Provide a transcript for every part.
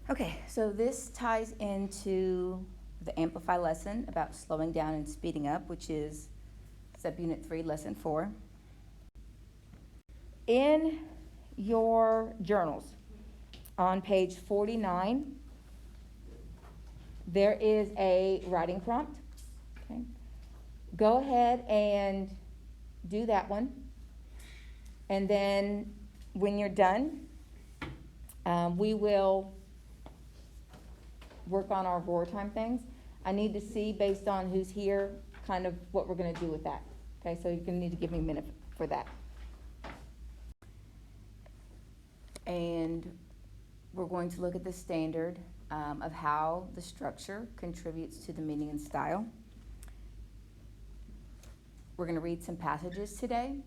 Okay, so this ties into the Amplify lesson about slowing down and speeding up, which is subunit 3, lesson 4. In your journals, on page 49, there is a writing prompt. Okay. Go ahead and do that one. And then when you're done, we will work on our roar time things. I need to see, based on who's here, kind of what we're going to do with that. Okay, so you're going to need to give me a minute for that. And we're going to look at the standard of how the structure contributes to the meaning and style. We're going to read some passages today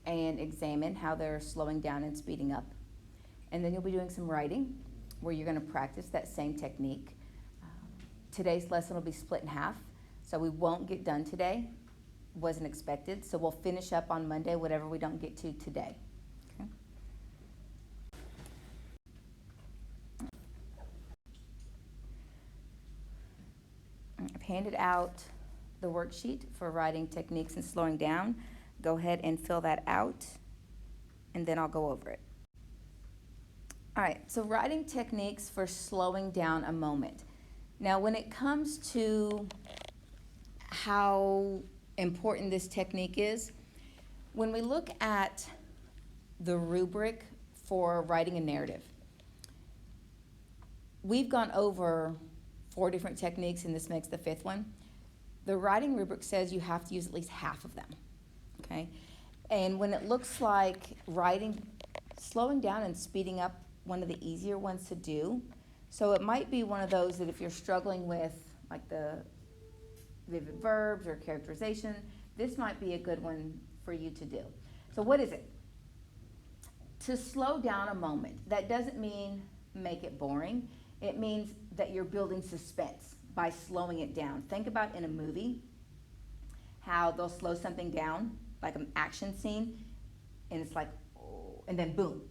and examine how they're slowing down and speeding up. And then you'll be doing some writing where you're going to practice that same technique. Today's lesson will be split in half, so we won't get done today. Wasn't expected, so we'll finish up on Monday whatever we don't get to today. Okay. I've handed out the worksheet for writing techniques and slowing down. Go ahead and fill that out, and then I'll go over it. All right, so writing techniques for slowing down a moment. Now, when it comes to how important this technique is, when we look at the rubric for writing a narrative, we've gone over 4 different techniques, and this makes the 5th one. The writing rubric says you have to use at least half of them, okay? And when it looks like writing, slowing down and speeding up, one of the easier ones to do. So it might be one of those that if you're struggling with like the vivid verbs or characterization, this might be a good one for you to do. So what is it? To slow down a moment. That doesn't mean make it boring. It means that you're building suspense by slowing it down. Think about in a movie how they'll slow something down, like an action scene, and it's like, oh, and then boom.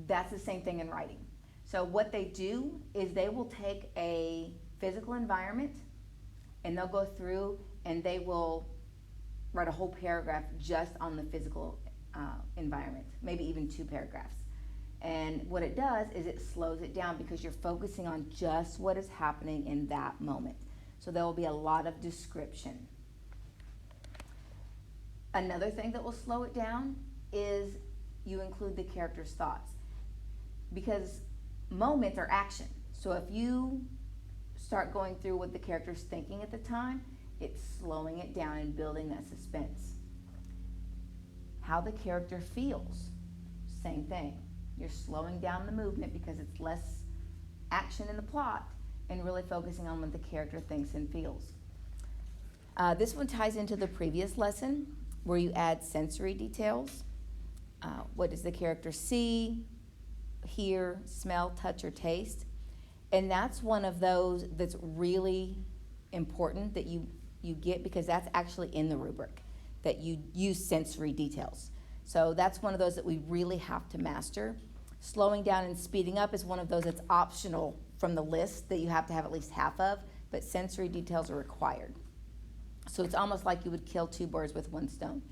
That's the same thing in writing. So what they do is they will take a physical environment and they'll go through and they will write a whole paragraph just on the physical environment, maybe even 2 paragraphs. And what it does is it slows it down because you're focusing on just what is happening in that moment. So there will be a lot of description. Another thing that will slow it down is you include the character's thoughts, because moments are action. So if you start going through what the character's thinking at the time, it's slowing it down and building that suspense. How the character feels, same thing. You're slowing down the movement because it's less action in the plot and really focusing on what the character thinks and feels. This one ties into the previous lesson where you add sensory details. What does the character see, hear, smell, touch, or taste? And that's one of those that's really important that you get, because that's actually in the rubric, that you use sensory details. So that's one of those that we really have to master. Slowing down and speeding up is one of those that's optional from the list that you have to have at least half of, but sensory details are required. So it's almost like you would kill 2 birds with 1 stone.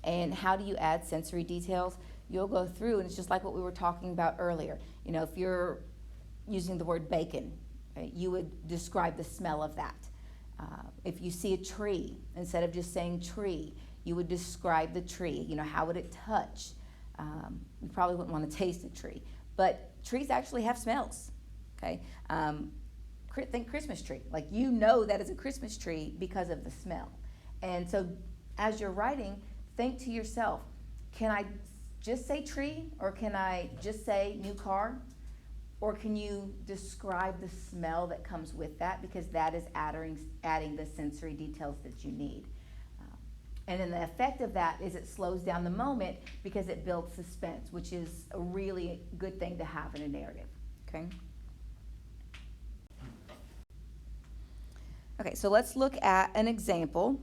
And how do you add sensory details? You'll go through, and it's just like what we were talking about earlier. You know, if you're using the word bacon, right, you would describe the smell of that. If you see a tree, instead of just saying tree, you would describe the tree. You know, how would it touch? You probably wouldn't want to taste a tree, but trees actually have smells, okay? Think Christmas tree. Like, you know that is a Christmas tree because of the smell. And so as you're writing, think to yourself, can I just say tree, or can I just say new car? Or can you describe the smell that comes with that? Because that is adding the sensory details that you need. And then the effect of that is it slows down the moment because it builds suspense, which is a really good thing to have in a narrative, okay? Okay, so let's look at an example.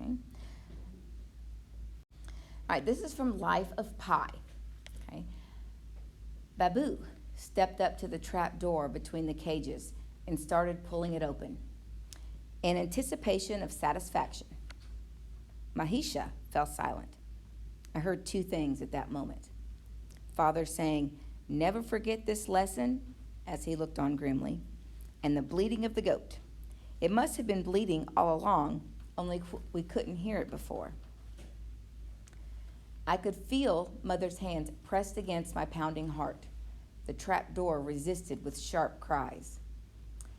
Okay. All right, this is from Life of Pi. Okay. Babu stepped up to the trap door between the cages and started pulling it open. In anticipation of satisfaction, Mahisha fell silent. I heard two things at that moment. Father saying, "Never forget this lesson," as he looked on grimly, and the bleating of the goat. It must have been bleating all along, only we couldn't hear it before. I could feel Mother's hands pressed against my pounding heart. The trap door resisted with sharp cries.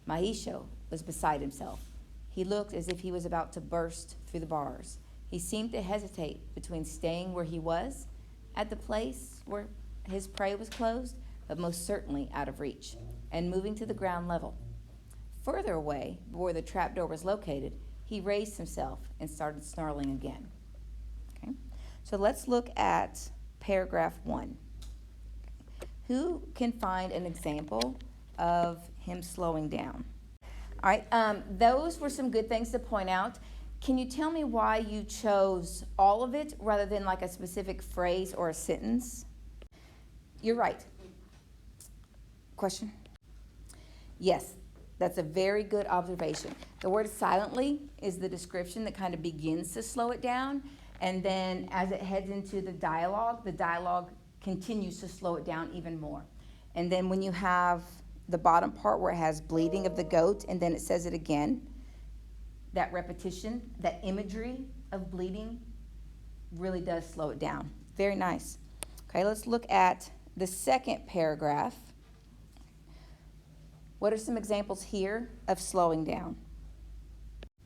Mahisha was beside himself. He looked as if he was about to burst through the bars. He seemed to hesitate between staying where he was, at the place where his prey was closed, but most certainly out of reach, and moving to the ground level. Further away, where the trapdoor was located, he raised himself and started snarling again. Okay, so let's look at paragraph 1. Who can find an example of him slowing down? All right, those were some good things to point out. Can you tell me why you chose all of it rather than like a specific phrase or a sentence? You're right. Question? Yes, that's a very good observation. The word silently is the description that kind of begins to slow it down, and then as it heads into the dialogue continues to slow it down even more. And then when you have the bottom part where it has bleating of the goat, and then it says it again, that repetition, that imagery of bleeding really does slow it down. Very nice. Okay, let's look at the second paragraph. What are some examples here of slowing down?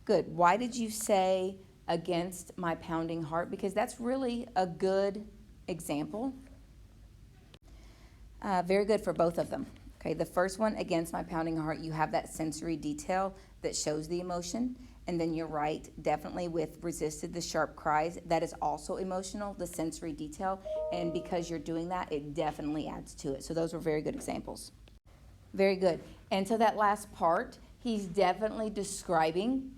Good. Why did you say against my pounding heart? Because that's really a good example. Very good for both of them. Okay, the first one, against my pounding heart, you have that sensory detail that shows the emotion. And then you're right, definitely with resisted the sharp cries, that is also emotional, the sensory detail. And because you're doing that, it definitely adds to it. So those were very good examples. Very good. And so that last part, he's definitely describing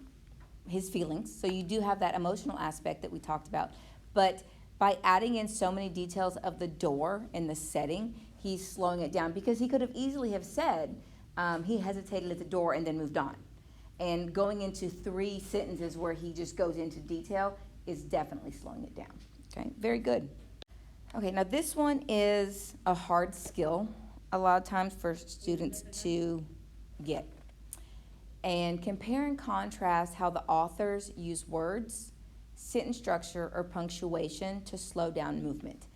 his feelings. So you do have that emotional aspect that we talked about. But by adding in so many details of the door and the setting, he's slowing it down, because he could have easily have said he hesitated at the door and then moved on. And going into 3 sentences where he just goes into detail is definitely slowing it down. Okay, very good. Okay, now this one is a hard skill a lot of times for students to get. And compare and contrast how the authors use words, sentence structure, or punctuation to slow down movement.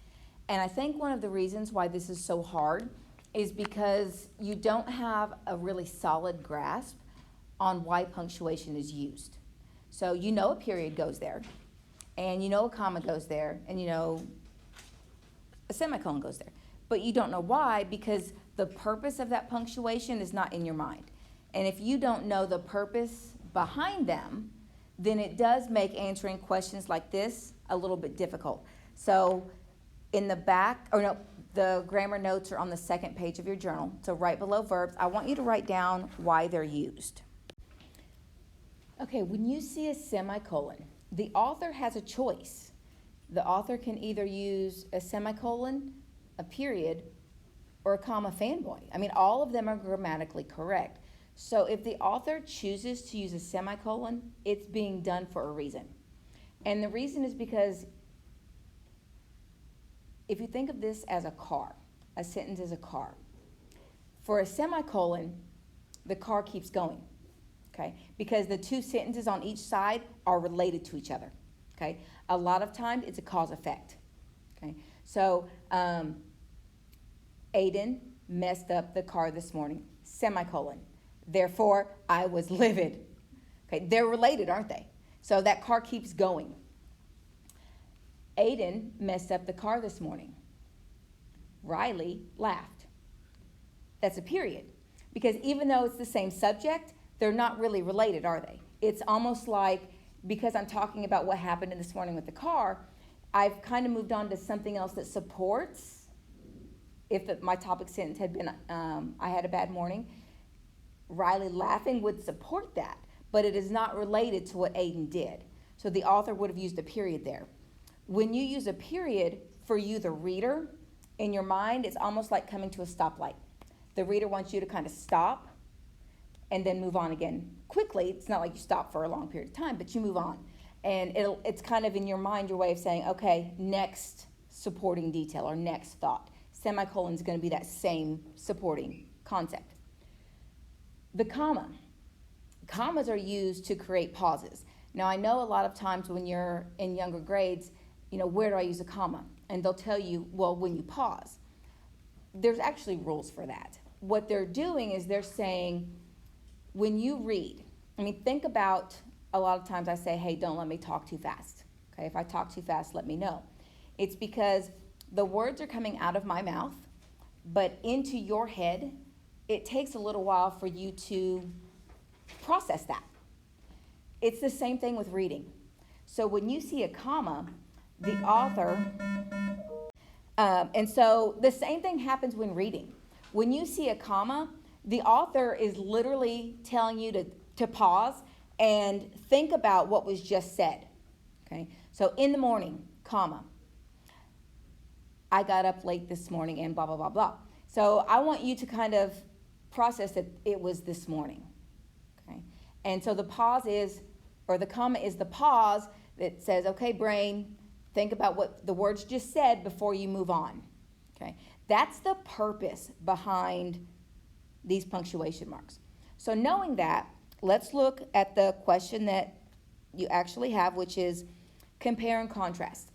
And I think one of the reasons why this is so hard is because you don't have a really solid grasp on why punctuation is used. So you know a period goes there, and you know a comma goes there, and you know a semicolon goes there. But you don't know why, because the purpose of that punctuation is not in your mind. And if you don't know the purpose behind them, then it does make answering questions like this a little bit difficult. So in the back, the grammar notes are on the second page of your journal. So right below verbs, I want you to write down why they're used. Okay, when you see a semicolon, the author has a choice. The author can either use a semicolon, a period, or a comma fanboy. I mean, all of them are grammatically correct. So if the author chooses to use a semicolon, it's being done for a reason. And the reason is because if you think of this as a car, a sentence is a car. For a semicolon, the car keeps going, okay? Because the 2 sentences on each side are related to each other, okay? A lot of times it's a cause effect, okay? So Aiden messed up the car this morning, semicolon. Therefore, I was livid. Okay, they're related, aren't they? So that car keeps going. Aiden messed up the car this morning. Riley laughed. That's a period. Because even though it's the same subject, they're not really related, are they? It's almost like, because I'm talking about what happened this morning with the car, I've kind of moved on to something else that supports. If my topic sentence had been, I had a bad morning, Riley laughing would support that, but it is not related to what Aiden did. So the author would have used a period there. When you use a period, for you, the reader, in your mind, it's almost like coming to a stoplight. The reader wants you to kind of stop and then move on again quickly. It's not like you stop for a long period of time, but you move on. And it's kind of in your mind your way of saying, okay, next supporting detail or next thought. Semicolon is going to be that same supporting concept. The comma. Commas are used to create pauses. Now, I know a lot of times when you're in younger grades, where do I use a comma? And they'll tell you, well, when you pause. There's actually rules for that. What they're doing is they're saying, when you read, think about, a lot of times I say, hey, don't let me talk too fast. Okay, if I talk too fast, let me know. It's because the words are coming out of my mouth, but into your head, it takes a little while for you to process that. It's the same thing with reading. So when you see a comma, the author, and so the same thing happens when reading. When you see a comma, the author is literally telling you to pause and think about what was just said. Okay, so in the morning, comma, I got up late this morning and blah, blah, blah, blah. So I want you to kind of process that it was this morning. Okay, and so the pause is, or the comma is the pause that says, okay, brain, think about what the words just said before you move on. Okay, that's the purpose behind these punctuation marks. So knowing that, let's look at the question that you actually have, which is compare and contrast.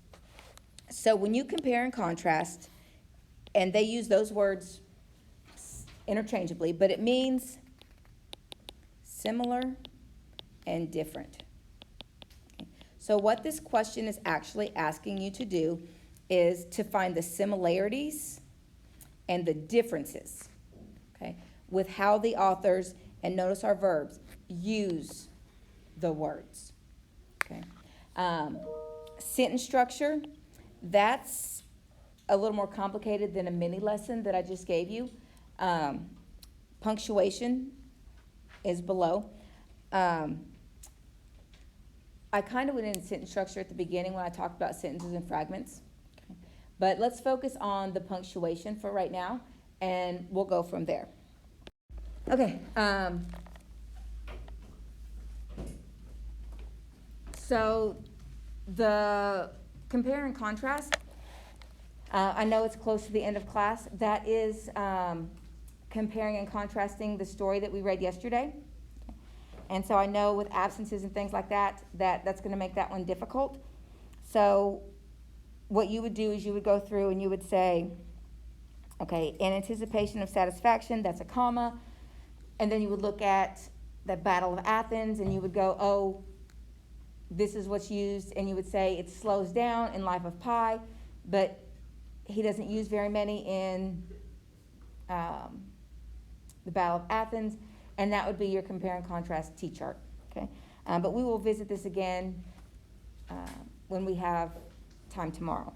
So when you compare and contrast, and they use those words interchangeably, but it means similar and different. Okay. So what this question is actually asking you to do is to find the similarities and the differences, okay, with how the authors, and notice our verbs, use the words. Okay. Sentence structure, that's a little more complicated than a mini lesson that I just gave you. Punctuation is below. I kind of went into sentence structure at the beginning when I talked about sentences and fragments. Okay. But let's focus on the punctuation for right now, and we'll go from there. Okay. So the compare and contrast, I know it's close to the end of class. That is comparing and contrasting the story that we read yesterday. And so I know with absences and things like that, that's going to make that one difficult. So what you would do is you would go through and you would say, okay, in anticipation of satisfaction, that's a comma. And then you would look at the Battle of Athens and you would go, oh, this is what's used. And you would say it slows down in Life of Pi, but he doesn't use very many in the Battle of Athens. And that would be your compare and contrast T-chart, okay? But we will visit this again when we have time tomorrow.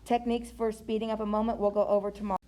Techniques for speeding up a moment we'll go over tomorrow.